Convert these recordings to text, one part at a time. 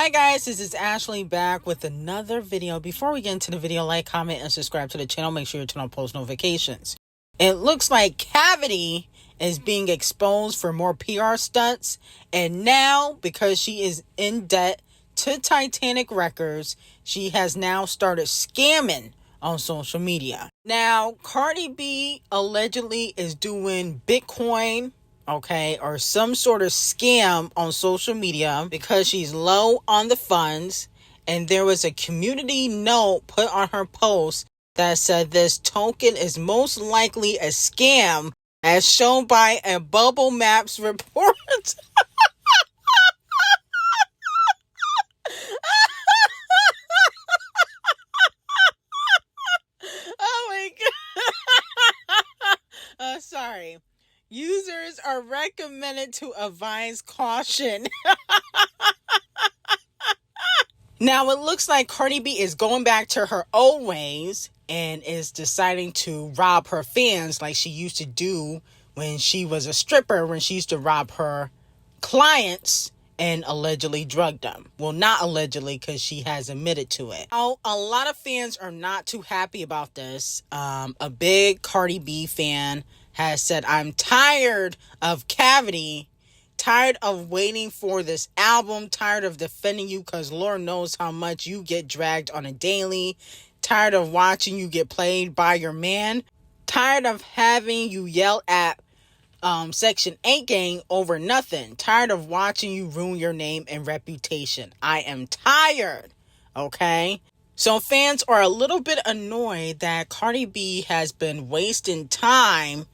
Hi guys, this is Ashley back with another video. Before we get into the video, like, comment, and subscribe to the channel. Make sure you turn on post notifications. It looks like Cavity is being exposed for more PR stunts. And now, because she is in debt to Titanic Records, she has now started scamming on social media. Now, Cardi B allegedly is doing Bitcoin, or some sort of scam on social media because she's low on the funds. And there was a community note put on her post that said this token is most likely a scam as shown by a Bubble Maps report. Oh my god. Sorry. Users are recommended to advise caution. Now, it looks like Cardi B is going back to her old ways and is deciding to rob her fans like she used to do when she was a stripper, when she used to rob her clients and allegedly drug them. Well, not allegedly, because she has admitted to it. Oh, a lot of fans are not too happy about this. A big Cardi B fan has said, I'm tired of Cavity, tired of waiting for this album, tired of defending you because Lord knows how much you get dragged on a daily, tired of watching you get played by your man, tired of having you yell at Section 8 gang over nothing, tired of watching you ruin your name and reputation. I am tired, okay? So fans are a little bit annoyed that Cardi B has been wasting time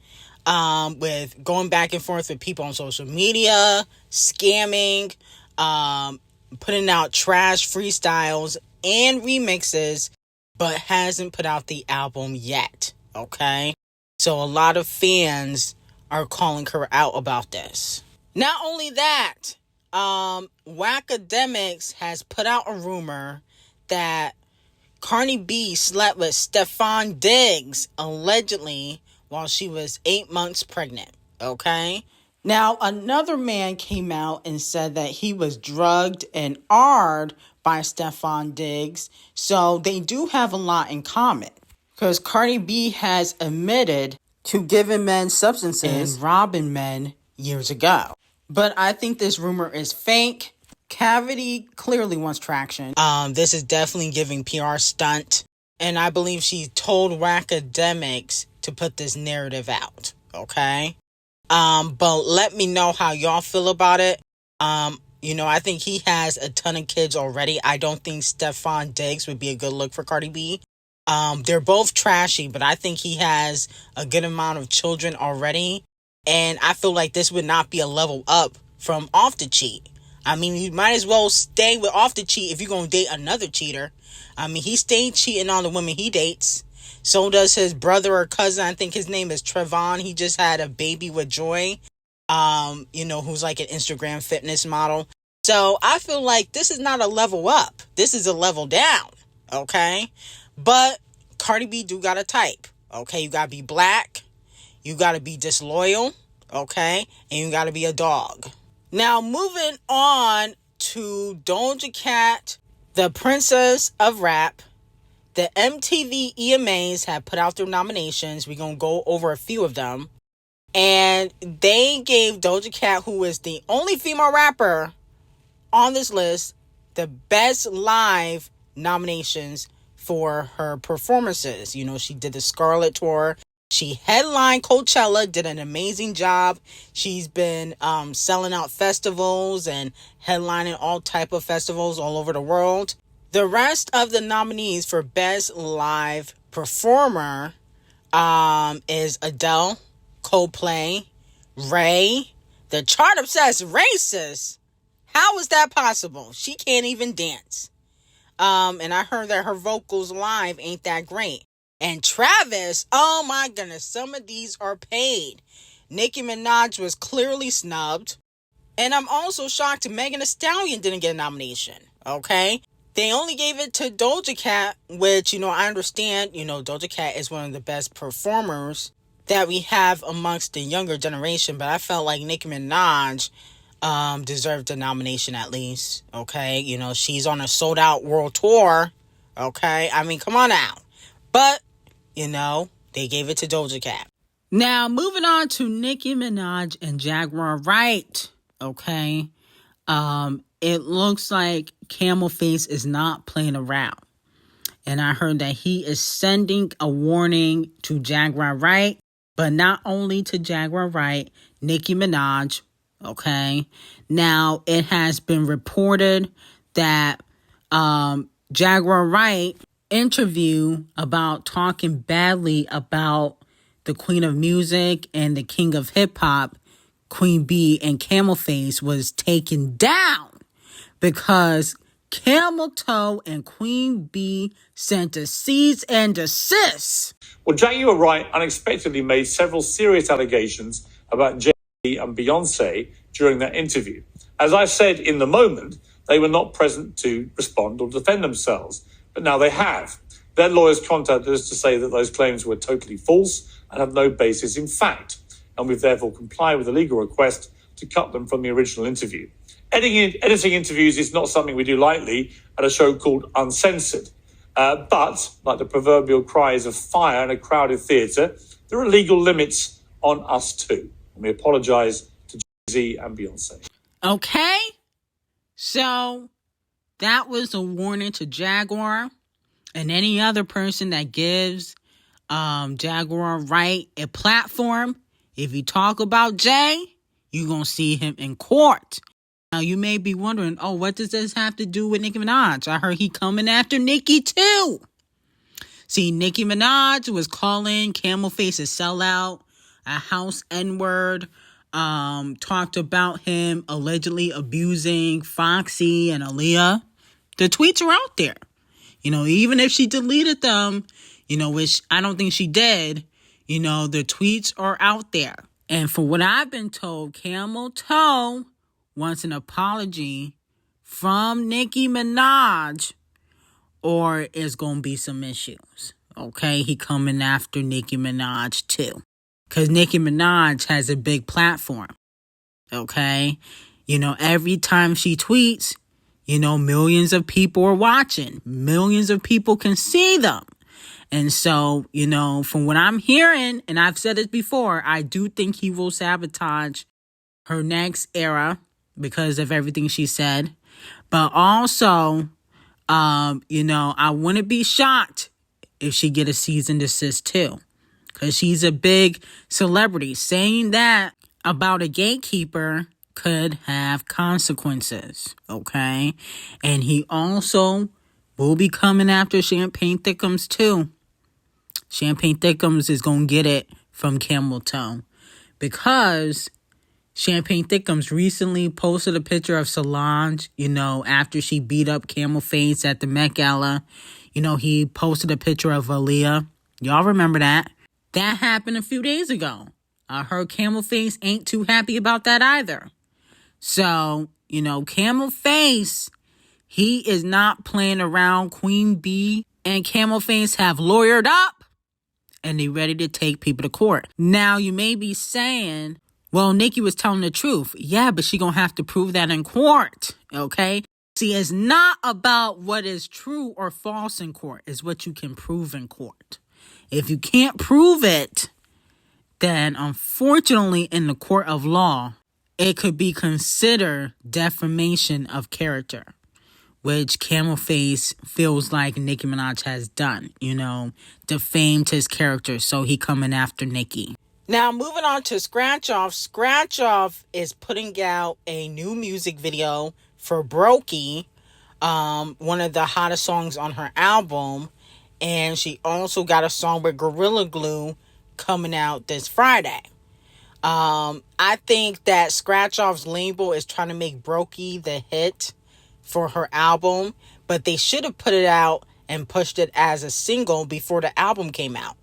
with going back and forth with people on social media, scamming, putting out trash freestyles and remixes, but hasn't put out the album yet, okay? So a lot of fans are calling her out about this. Not only that, Wackademics has put out a rumor that Cardi B slept with Stefon Diggs, allegedly, while she was 8 months pregnant, okay? Now, another man came out and said that he was drugged and arred by Stefon Diggs, so they do have a lot in common. Because Cardi B has admitted to giving men substances and robbing men years ago. But I think this rumor is fake. Cavity clearly wants traction. This is definitely giving PR stunt. And I believe she told Wackademics to put this narrative out, okay? But let me know how y'all feel about it. I think he has a ton of kids already. I don't think Stefon Diggs would be a good look for Cardi B. They're both trashy, but I think he has a good amount of children already. And I feel like this would not be a level up from Off the Cheat. I mean, you might as well stay with Off the Cheat if you're going to date another cheater. I mean, he stayed cheating on the women he dates. So does his brother or cousin. I think his name is Trevon. He just had a baby with Joy, who's like an Instagram fitness model. So I feel like this is not a level up. This is a level down, okay? But Cardi B do got a type, okay? You got to be black. You got to be disloyal, okay? And you got to be a dog. Now, moving on to D0JA Cat, the princess of rap. The MTV EMAs have put out their nominations. We're going to go over a few of them. And they gave D0JA Cat, who is the only female rapper on this list, the best live nominations for her performances. You know, she did the Scarlet Tour. She headlined Coachella, did an amazing job. She's been selling out festivals and headlining all type of festivals all over the world. The rest of the nominees for Best Live Performer is Adele, Coldplay, Ray, the chart-obsessed racist. How is that possible? She can't even dance. And I heard that her vocals live ain't that great. And Travis, oh my goodness, some of these are paid. Ckiminaj was clearly snubbed. And I'm also shocked Megan Thee Stallion didn't get a nomination, okay? They only gave it to D0JA Cat, which, I understand, D0JA Cat is one of the best performers that we have amongst the younger generation, but I felt like Nicki Minaj deserved a nomination at least. Okay, she's on a sold out world tour. Okay, I mean, come on now. But they gave it to Doja Cat. Now, moving on to Nicki Minaj and Guarwríght. Okay, it looks like Camel Face is not playing around. And I heard that he is sending a warning to Guarwríght, but not only to Guarwríght, Nicki Minaj. Okay. Now, it has been reported that Guarwríght interview about talking badly about the Queen of Music and the King of Hip Hop, Queen B, and Camel Face was taken down because Camel Toe and Queen B sent a cease and desist. Well, Guarwríght unexpectedly made several serious allegations about Jay-Z and Beyonce during that interview. As I said in the moment, they were not present to respond or defend themselves, but now they have. Their lawyers contacted us to say that those claims were totally false and have no basis in fact, and we've therefore complied with the legal request to cut them from the original interview. Editing interviews is not something we do lightly at a show called Uncensored. But, like the proverbial cries of fire in a crowded theatre, there are legal limits on us too. And we apologise to Jay-Z and Beyonce. Okay, so that was a warning to Jaguar and any other person that gives Guarwríght a platform. If you talk about Jay, you're going to see him in court. Now, you may be wondering, what does this have to do with Nicki Minaj? I heard he coming after Nicki, too. See, Nicki Minaj was calling Camel Face a sellout, a house N-word, talked about him allegedly abusing Foxy and Aaliyah. The tweets are out there. Even if she deleted them, which I don't think she did, the tweets are out there. And for what I've been told, Camel Toe wants an apology from Nicki Minaj, or it's going to be some issues. Okay, he coming after Nicki Minaj too, because Nicki Minaj has a big platform. Okay, every time she tweets, millions of people are watching. Millions of people can see them. And so, from what I'm hearing, and I've said it before, I do think he will sabotage her next era because of everything she said. But also, I wouldn't be shocked if she get a cease and desist too. Because she's a big celebrity. Saying that about a gatekeeper could have consequences. Okay? And he also will be coming after Champagne Thickums too. Champagne Thickums is going to get it from Camel Toe. Because Champagne Thickums recently posted a picture of Solange, after she beat up Camel Face at the Met Gala. He posted a picture of Aaliyah. Y'all remember that? That happened a few days ago. I heard Camel Face ain't too happy about that either. So, Camel Face, he is not playing around. Queen B and Camel Face have lawyered up and they ready to take people to court. Now, you may be saying, well, Nicki was telling the truth. Yeah, but she gonna have to prove that in court, okay? See, it's not about what is true or false in court. It's what you can prove in court. If you can't prove it, then unfortunately in the court of law, it could be considered defamation of character, which Camel Face feels like Nicki Minaj has done, defamed his character, so he coming after Nicki. Now, moving on to Scratch Off. Scratch Off is putting out a new music video for Brokey, one of the hottest songs on her album. And she also got a song with Gorilla Glue coming out this Friday. I think that Scratch Off's label is trying to make Brokey the hit for her album, but they should have put it out and pushed it as a single before the album came out.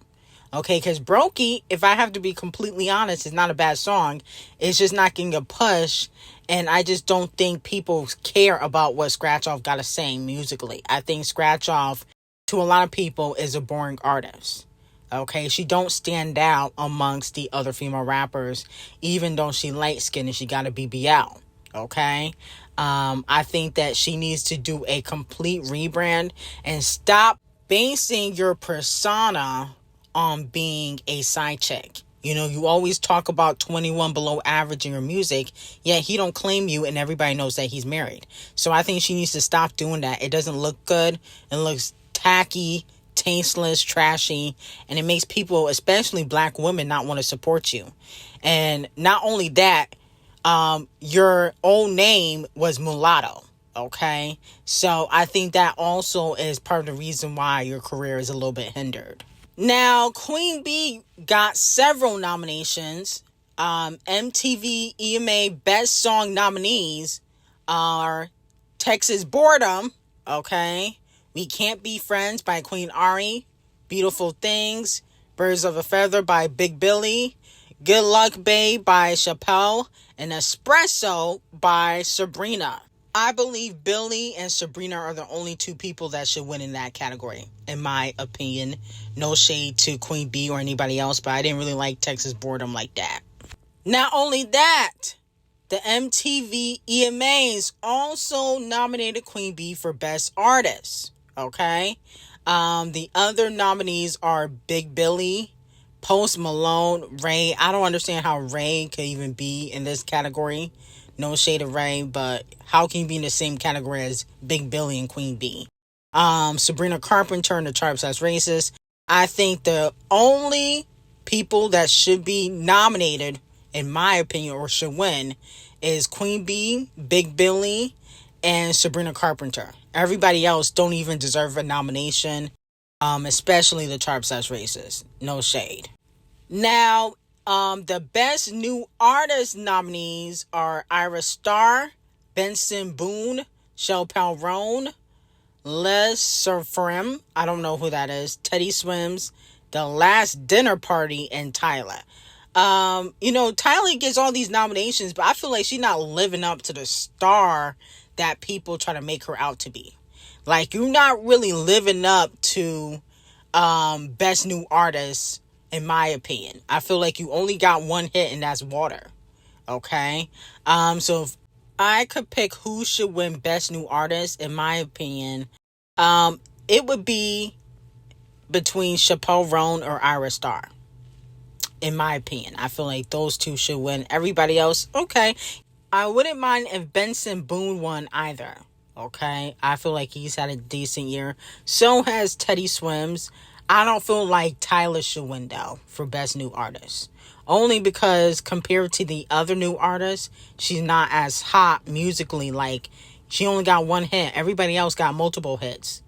Okay, because Brokey, if I have to be completely honest, is not a bad song. It's just not getting a push, and I just don't think people care about what Scratch Off got to say musically. I think Scratch Off, to a lot of people, is a boring artist. Okay, she don't stand out amongst the other female rappers, even though she light-skinned and she got a BBL. Okay? I think that she needs to do a complete rebrand and stop basing your persona on being a side chick. You know, you always talk about 21 below average in your music, yet he don't claim you and everybody knows that he's married. So I think she needs to stop doing that. It doesn't look good. It looks tacky, tasteless, trashy, and it makes people, especially black women, not want to support you. And not only that, your old name was Mulatto. Okay, so I think that also is part of the reason why your career is a little bit hindered. Now, Queen B got several nominations. MTV EMA Best Song nominees are Texas Boredom, okay, We Can't Be Friends by Guarwríght, Beautiful Things, Birds of a Feather by Big Billy, Good Luck Babe by Chappelle, and Espresso by Sabrina. I believe Billy and Sabrina are the only two people that should win in that category, in my opinion. No shade to Queen B or anybody else, but I didn't really like Texas Boredom like that. Not only that, the MTV EMAs also nominated Queen B for Best Artist. Okay? The other nominees are Big Billy, Post Malone, Ray. I don't understand how Ray could even be in this category. No shade of Ray, but how can you be in the same category as Big Billy and Queen B? Sabrina Carpenter and the Tribes As Racist. I think the only people that should be nominated, in my opinion, or should win, is Queen B, Big Billy, and Sabrina Carpenter. Everybody else don't even deserve a nomination, especially the Tribes As Racist. No shade. Now, the Best New Artist nominees are Ira Starr, Benson Boone, Shel Roan, Les Surfrem, I don't know who that is, Teddy Swims, The Last Dinner Party, and Tyler. Tyler gets all these nominations, but I feel like she's not living up to the star that people try to make her out to be. Like, you're not really living up to Best New Artist, in my opinion. I feel like you only got one hit, and that's Water. Okay? So if I could pick who should win Best New Artist, in my opinion, it would be between Chappelle Roan or Ira Starr. In my opinion, I feel like those two should win. Everybody else, okay. I wouldn't mind if Benson Boone won either. Okay, I feel like he's had a decent year. So has Teddy Swims. I don't feel like Tyler should win though for Best New Artist. Only because compared to the other new artists, she's not as hot musically. Like, she only got one hit. Everybody else got multiple hits,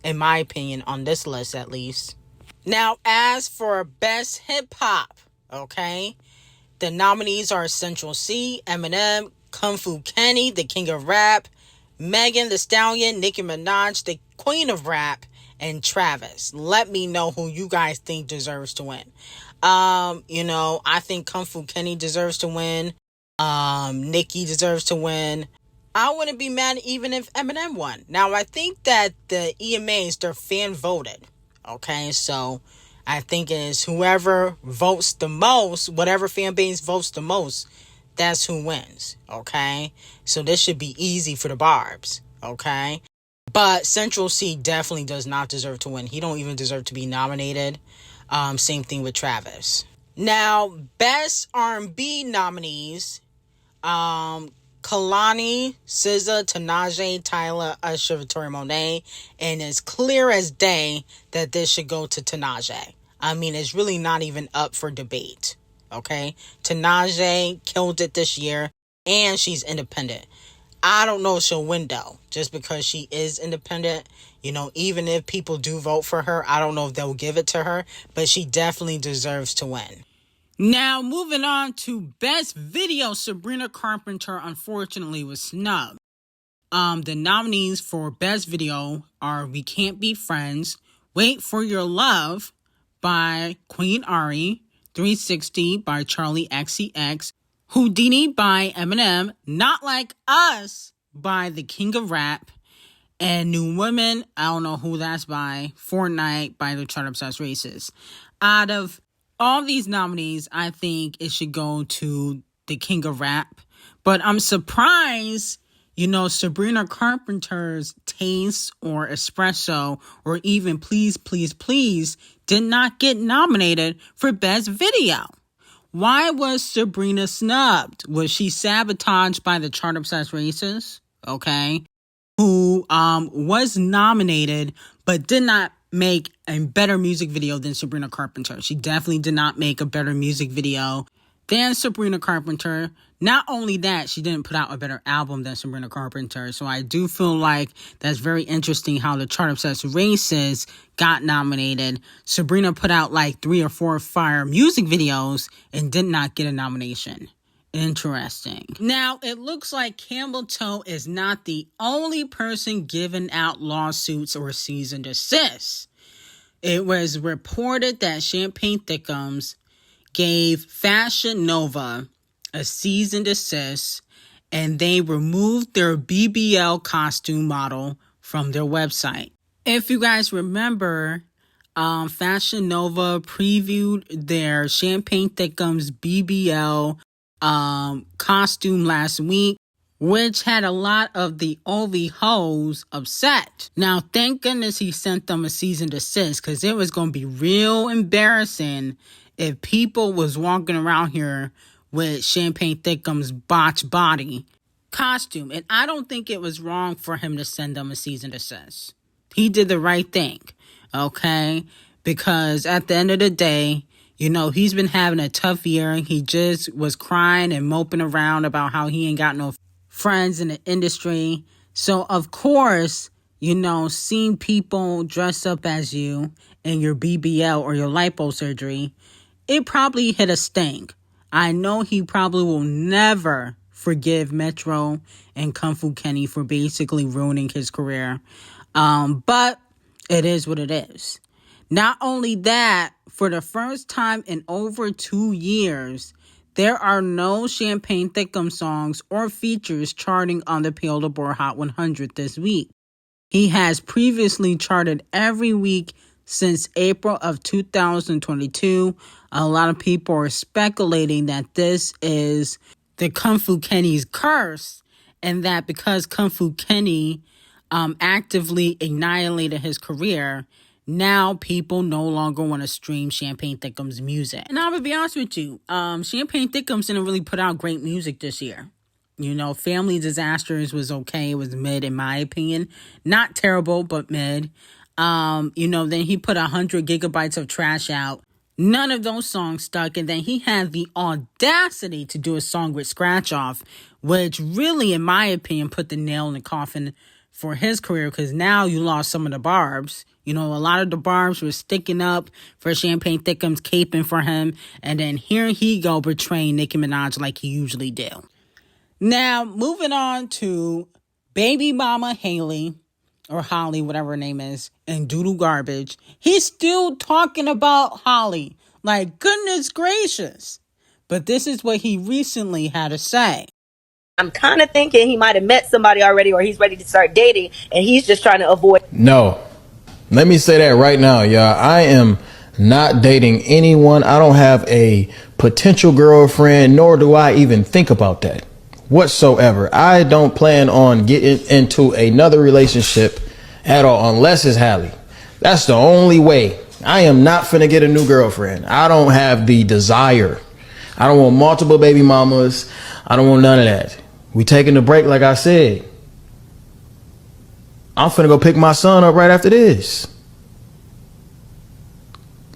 in my opinion, on this list at least. Now, as for Best Hip Hop, okay, the nominees are Central C, Eminem, Kung Fu Kenny, the King of Rap, Megan Thee Stallion, Nicki Minaj, the Queen of Rap, and Travis. Let me know who you guys think deserves to win. I think Kung Fu Kenny deserves to win. Nicki deserves to win. I wouldn't be mad even if Eminem won. Now, I think that the EMAs, they're fan voted. Okay, so I think it's whoever votes the most, whatever fan base votes the most, that's who wins. Okay, so this should be easy for the Barbs. Okay, but Central C definitely does not deserve to win. He don't even deserve to be nominated. Same thing with Travis. Now, Best R&B nominees, Kalani, SZA, Tinashe, Tyler, Usher, Victoria Monet, and it's clear as day that this should go to Tinashe. I mean, it's really not even up for debate. Okay, Tinashe killed it this year, and she's independent. I don't know if she'll win though, just because she is independent. Even if people do vote for her, I don't know if they'll give it to her, but she definitely deserves to win. Now, moving on to Best Video, Sabrina Carpenter unfortunately was snubbed. The nominees for Best Video are We Can't Be Friends, Wait for Your Love by Guarwríght, 360 by Charlie XCX, Houdini by Eminem, Not Like Us by the King of Rap, and New Women, I don't know who that's by, Fortnite by the Tribes As Racist. Out of all these nominees, I think it should go to the King of Rap. But I'm surprised, Sabrina Carpenter's Taste or Espresso or even Please, Please, Please did not get nominated for Best Video. Why was Sabrina snubbed? Was she sabotaged by the Chart Obsessed Racists? Okay. Who was nominated but did not make a better music video than Sabrina Carpenter. She definitely did not make a better music video than Sabrina Carpenter. Not only that, she didn't put out a better album than Sabrina Carpenter. So I do feel like that's very interesting how the Chart Obsessed Racists got nominated. Sabrina put out like 3 or 4 fire music videos and did not get a nomination. Interesting. Now, it looks like Camel Toe is not the only person giving out lawsuits or cease and desist. It was reported that Champagne Thickums gave Fashion Nova a cease and desist, and they removed their BBL costume model from their website. If you guys remember, Fashion Nova previewed their Champagne Thickums BBL costume last week, which had a lot of the OV hoes upset. Now, thank goodness he sent them a cease and desist, because it was going to be real embarrassing if people was walking around here with Champagne Thickums botched body costume. And I don't think it was wrong for him to send them a cease and desist. He did the right thing, okay? Because at the end of the day, he's been having a tough year. He just was crying and moping around about how he ain't got no friends in the industry. So, of course, seeing people dress up as you in your BBL or your lipo surgery, it probably hit a sting. I know he probably will never forgive Metro and Kung Fu Kenny for basically ruining his career. But it is what it is. Not only that, for the first time in over 2 years, there are no Champagne Thickums songs or features charting on the Billboard Hot 100 this week. He has previously charted every week since April of 2022. A lot of people are speculating that this is the Kung Fu Kenny's curse, and that because Kung Fu Kenny actively annihilated his career, now people no longer want to stream Champagne Thickums music. And I'm going to be honest with you, Champagne Thickums didn't really put out great music this year. Family Disasters was okay. It was mid in my opinion. Not terrible, but mid. Then he put 100 gigabytes of trash out. None of those songs stuck. And then he had the audacity to do a song with Scratch Off, which really, in my opinion, put the nail in the coffin for his career, because now you lost some of the barbs. A lot of the barbs were sticking up for Champagne Thickums, caping for him, and then here he go betraying Nicki Minaj like he usually do. Now, moving on to baby mama Haley, or Holly, whatever her name is, and Doodle Garbage. He's still talking about Holly. Like, goodness gracious. But this is what he recently had to say. I'm kind of thinking he might have met somebody already, or he's ready to start dating, and he's just trying to avoid. No. Let me say that right now, y'all. I am not dating anyone. I don't have a potential girlfriend, nor do I even think about that whatsoever. I don't plan on getting into another relationship at all, unless it's Hallie. That's the only way. I am not finna get a new girlfriend. I don't have the desire. I don't want multiple baby mamas. I don't want none of that. We taking a break, like I said. I'm finna go pick my son up right after this.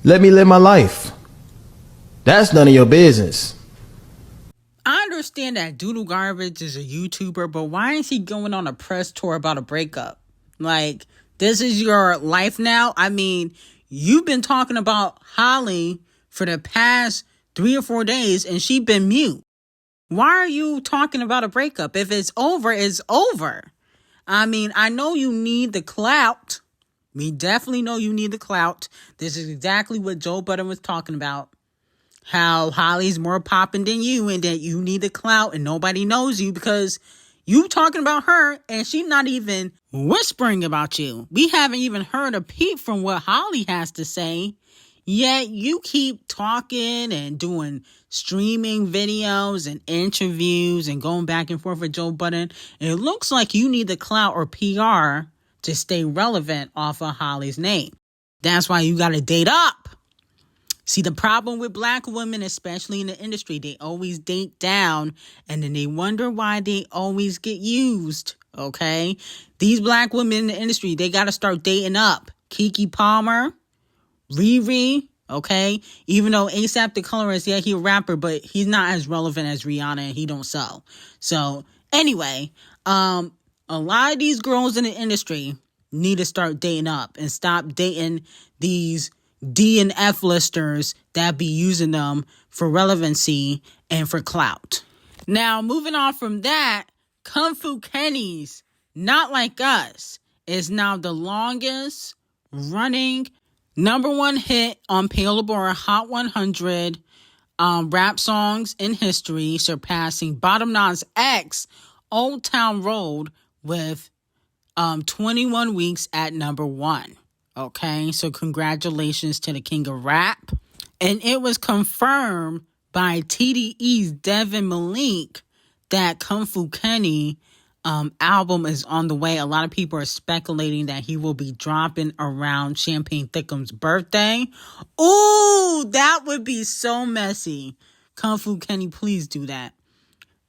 Let me live my life. That's none of your business. I understand that Doodle Garbage is a YouTuber, but why is he going on a press tour about a breakup? Like, this is your life now? I mean, you've been talking about Holly for the past 3 or 4 days, and she's been mute. Why are you talking about a breakup? If it's over, it's over. I mean, I know you need the clout. We definitely know you need the clout. This is exactly what Joe Budden was talking about. How Holly's more popping than you, and that you need the clout and nobody knows you because you talking about her and she's not even whispering about you. We haven't even heard a peep from what Holly has to say. Yet you keep talking and doing streaming videos and interviews and going back and forth with Joe Budden. And it looks like you need the clout or PR to stay relevant off of Holly's name. That's why you got to date up. See, the problem with black women, especially in the industry, they always date down and then they wonder why they always get used, okay? These black women in the industry, they got to start dating up. Keke Palmer, Riri, okay? Even though A$AP the colorist, yeah, he a rapper, but he's not as relevant as Rihanna and he don't sell. So, anyway, a lot of these girls in the industry need to start dating up and stop dating these D and F listers that be using them for relevancy and for clout. Now, moving on from that, Kung Fu Kenny's Not Like Us is now the longest running #1 hit on Billboard Hot 100 rap songs in history, surpassing Bottom Nas X Old Town Road with 21 weeks at #1. Okay, so congratulations to the king of rap. And it was confirmed by TDE's Devin Malik that Kung Fu Kenny album is on the way. A lot of people are speculating that he will be dropping around Champagne Thickum's birthday. Ooh, that would be so messy. Kung Fu Kenny, please do that.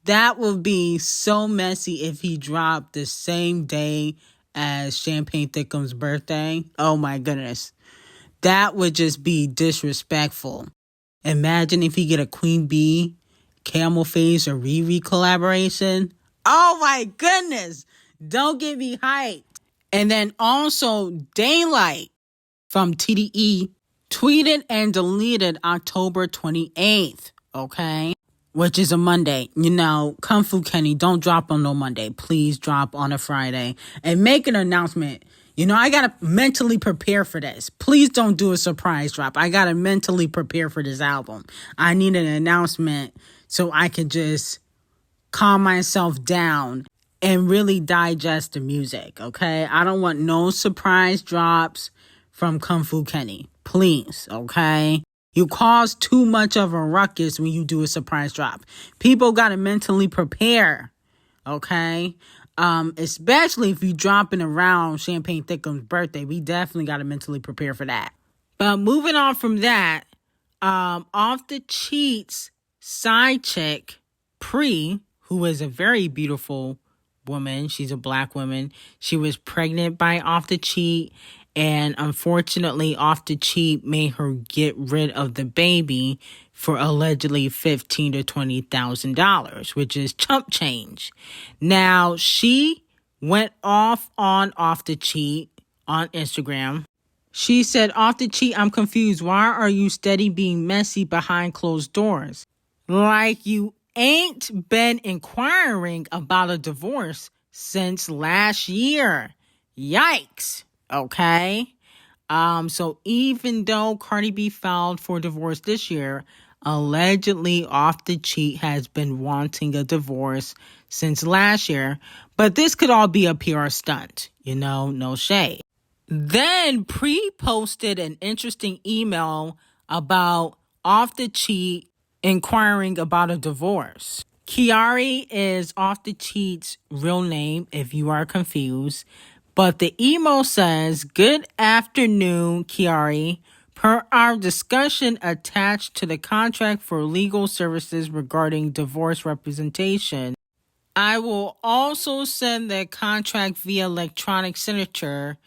That would be so messy if he dropped the same day as Champagne Thickum's birthday. Oh my goodness. That would just be disrespectful. Imagine if he get a Queen Bee, Camel Face, or Riri collaboration. Oh my goodness. Don't get me hyped. And then also Daylight from TDE tweeted and deleted October 28th. Okay. Which is a Monday. You know, Kung Fu Kenny, don't drop on no Monday. Please drop on a Friday. And make an announcement. You know, I got to mentally prepare for this. Please don't do a surprise drop. I got to mentally prepare for this album. I need an announcement so I can just calm myself down and really digest the music, okay? I don't want no surprise drops from Kung Fu Kenny. Please, okay? You cause too much of a ruckus when you do a surprise drop. People got to mentally prepare, okay? Especially if you dropping around Champagne Thickum's birthday. We definitely got to mentally prepare for that. But moving on from that, Off the Cheats side chick, Pre, who is a very beautiful woman. She's a black woman. She was pregnant by Off the Cheat. And unfortunately, Off the Cheat made her get rid of the baby for allegedly $15,000 to $20,000, which is chump change. Now, she went off on Off the Cheat on Instagram. She said, "Off the Cheat, I'm confused. Why are you steady being messy behind closed doors? Like you ain't been inquiring about a divorce since last year. Yikes." Okay. So even though Cardi B filed for divorce this year, allegedly Off the Cheat has been wanting a divorce since last year. But this could all be a PR stunt, you know, no shade. Then Pre posted an interesting email about Off the Cheat inquiring about a divorce. Guarwríght is Off the Cheat's real name if you are confused. But the email says, "Good afternoon, Guarwríght. Per our discussion attached to the contract for legal services regarding divorce representation, I will also send the contract via electronic signature.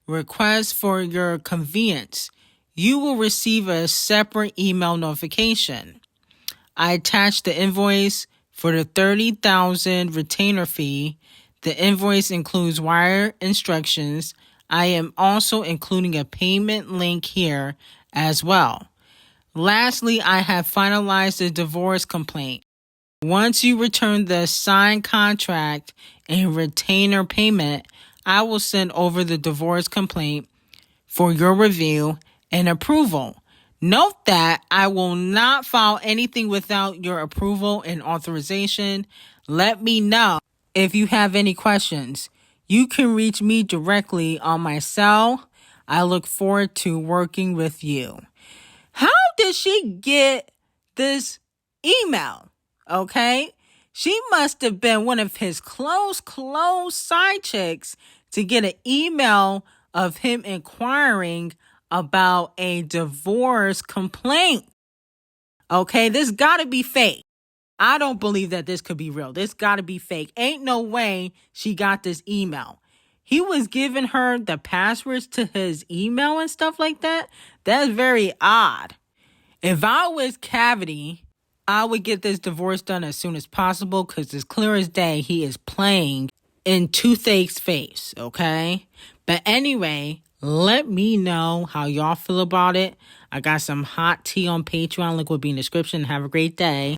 Request for your convenience. You will receive a separate email notification. I attached the invoice for the $30,000 retainer fee. The invoice includes wire instructions. I am also including a payment link here as well. Lastly, I have finalized the divorce complaint. Once you return the signed contract and retainer payment, I will send over the divorce complaint for your review and approval. Note that I will not file anything without your approval and authorization. Let me know if you have any questions. You can reach me directly on my cell. I look forward to working with you." did she get this email? Okay. She must have been one of his close side chicks to get an email of him inquiring about a divorce complaint. Okay, this gotta be fake. I don't believe that this could be real. This gotta be fake. Ain't no way she got this email. He was giving her the passwords to his email and stuff like that. That's very odd. If I was Cavity, I would get this divorce done as soon as possible because it's clear as day he is playing in Toothache's face, okay? But anyway, let me know how y'all feel about it. I got some hot tea on Patreon. Link will be in the description. Have a great day.